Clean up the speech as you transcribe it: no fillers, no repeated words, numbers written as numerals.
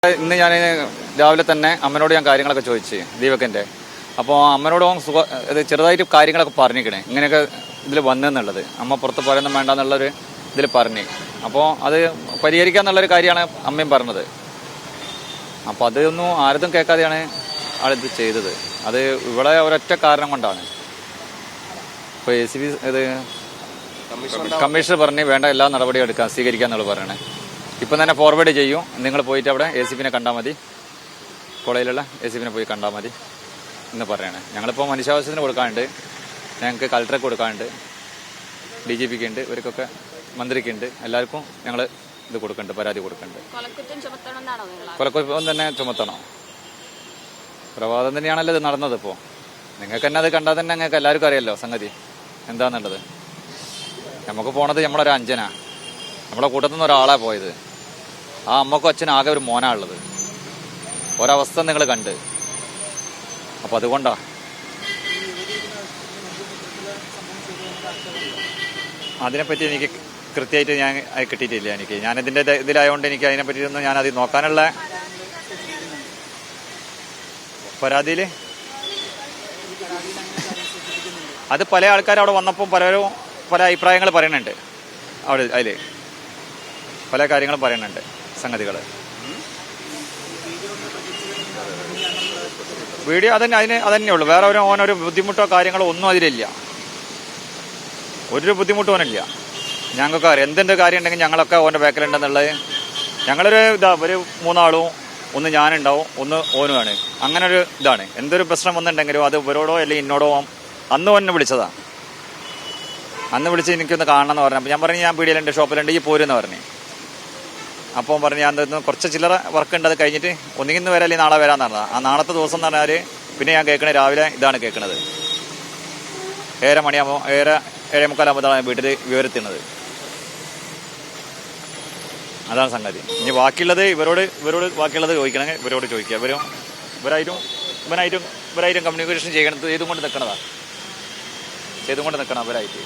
ഇന്ന് ഞാൻ രാവിലെ തന്നെ അമ്മനോട് ഞാൻ കാര്യങ്ങളൊക്കെ ചോദിച്ചു ദീപകൻ്റെ. അപ്പോൾ അമ്മനോട് ഇത് ചെറുതായിട്ട് കാര്യങ്ങളൊക്കെ പറഞ്ഞിരിക്കണേ, ഇങ്ങനെയൊക്കെ ഇതിൽ വന്നെന്നുള്ളത്. അമ്മ പുറത്ത് പറയുന്നത് വേണ്ടെന്നുള്ളൊരു ഇതിൽ പറഞ്ഞു. അപ്പോൾ അത് പരിഹരിക്കാന്നുള്ളൊരു കാര്യമാണ് അമ്മയും പറഞ്ഞത്. അപ്പോൾ അതൊന്നും ആരതും കേൾക്കാതെയാണ് ആളിത് ചെയ്തത്. അത് ഇവിടെ ഒരൊറ്റ കാരണം കൊണ്ടാണ്. ഇപ്പോൾ ACP ഇത് കമ്മീഷണർ പറഞ്ഞ് വേണ്ട എല്ലാ നടപടിയും എടുക്കാൻ സ്വീകരിക്കാന്നുള്ള പറയണേ. ഇപ്പം തന്നെ ഫോർവേഡ് ചെയ്യും. നിങ്ങൾ പോയിട്ട് അവിടെ ACPനെ കണ്ടാൽ മതി, കോളേജിലുള്ള ACPനെ പോയി കണ്ടാൽ മതി എന്ന് പറയണേ. ഞങ്ങളിപ്പോൾ മനുഷ്യാവകാശത്തിന് കൊടുക്കാനുണ്ട്, ഞങ്ങൾക്ക് കളക്ടർക്ക് കൊടുക്കാനുണ്ട്, DGPക്ക് ഉണ്ട്, ഇവർക്കൊക്കെ മന്ത്രിക്കുണ്ട്, എല്ലാവർക്കും ഞങ്ങൾ ഇത് കൊടുക്കുന്നുണ്ട്, പരാതി കൊടുക്കുന്നുണ്ട്. കൊലക്കുറ്റം തന്നെ ചുമത്തണം. കൊലപാതകം തന്നെയാണല്ലോ ഇത് നടന്നത്. ഇപ്പോൾ നിങ്ങൾക്ക് തന്നെ അത് കണ്ടാൽ തന്നെ ഞങ്ങൾക്ക് എല്ലാവർക്കും അറിയാമല്ലോ സംഗതി എന്താണെന്നുള്ളത്. നമുക്ക് പോണത് നമ്മളൊരു അഞ്ചനാ, നമ്മളെ കൂട്ടത്തിൽ നിന്ന് ഒരാളാ പോയത്. ആ അമ്മക്കും അച്ഛനും ആകെ ഒരു മോനാ ഉള്ളത്. ഒരവസ്ഥ നിങ്ങൾ കണ്ട്. അപ്പം അതുകൊണ്ടാ അതിനെപ്പറ്റി എനിക്ക് കൃത്യമായിട്ട് ഞാൻ കിട്ടിയിട്ടില്ല. ഞാനിതിൻ്റെ ഇതിലായതുകൊണ്ട് എനിക്ക് അതിനെപ്പറ്റിയൊന്നും ഞാനത് നോക്കാനുള്ള പരാതിയിൽ അത് പല ആൾക്കാർ അവിടെ വന്നപ്പോൾ പലരും പല അഭിപ്രായങ്ങൾ പറയുന്നുണ്ട്. അവിടെ അതിൽ പല കാര്യങ്ങളും പറയുന്നുണ്ട്, സംഗതികൾ. വീഡിയോ അതന്നെ ഉള്ളൂ. വേറെ ഓനൊരു ബുദ്ധിമുട്ടോ കാര്യങ്ങളോ ഒന്നും അതിലില്ല. ഒരു ബുദ്ധിമുട്ടും ഓനില്ല. ഞങ്ങൾക്ക് അറിയാം എന്തെന്ത് കാര്യം ഉണ്ടെങ്കിൽ ഞങ്ങളൊക്കെ ഓൻ്റെ ബാക്കിലുണ്ടെന്നുള്ളത്. ഞങ്ങളൊരു ഒരു മൂന്നാളും, ഒന്ന് ഞാനുണ്ടാവും, ഒന്ന് ഓനുമാണ്. അങ്ങനെ ഒരു ഇതാണ്. എന്തൊരു പ്രശ്നം വന്നിട്ടുണ്ടെങ്കിലും അത് ഇവരോടോ അല്ലെങ്കിൽ എന്നോടോ. അന്ന് ഓനെ വിളിച്ചതാണ്. അന്ന് വിളിച്ച് എനിക്കൊന്ന് കാണണം എന്ന് പറഞ്ഞു. അപ്പോൾ ഞാൻ പറഞ്ഞു ഞാൻ പീടികയിലുണ്ട്, ഷോപ്പിലുണ്ട്, ഈ പോരെന്ന് പറഞ്ഞു. അപ്പോൾ പറഞ്ഞു ഞാൻ കുറച്ച് ചില്ലറ വർക്ക് ഉണ്ട്, അത് കഴിഞ്ഞിട്ട് ഒന്നുകിൽ ഇന്ന് വരാം അല്ലെങ്കിൽ നാളെ വരാമെന്ന് പറഞ്ഞത്. ആ നാളത്തെ ദിവസം എന്ന് പറഞ്ഞാൽ പിന്നെ ഞാൻ കേൾക്കണത് രാവിലെ ഇതാണ് കേൾക്കണത്. 7 മണിയാകുമ്പോൾ 7:45 വീട്ടിൽ വിവരത്തുന്നത്. അതാണ് സംഗതി. ഇനി ബാക്കിയുള്ളത് ഇവരോട് ബാക്കിയുള്ളത് ചോദിക്കണമെങ്കിൽ ഇവരോട് ചോദിക്കുക. ഇവരായിട്ടും കമ്മ്യൂണിക്കേഷൻ ചെയ്തുകൊണ്ട് നിൽക്കണം അവരായിട്ട്.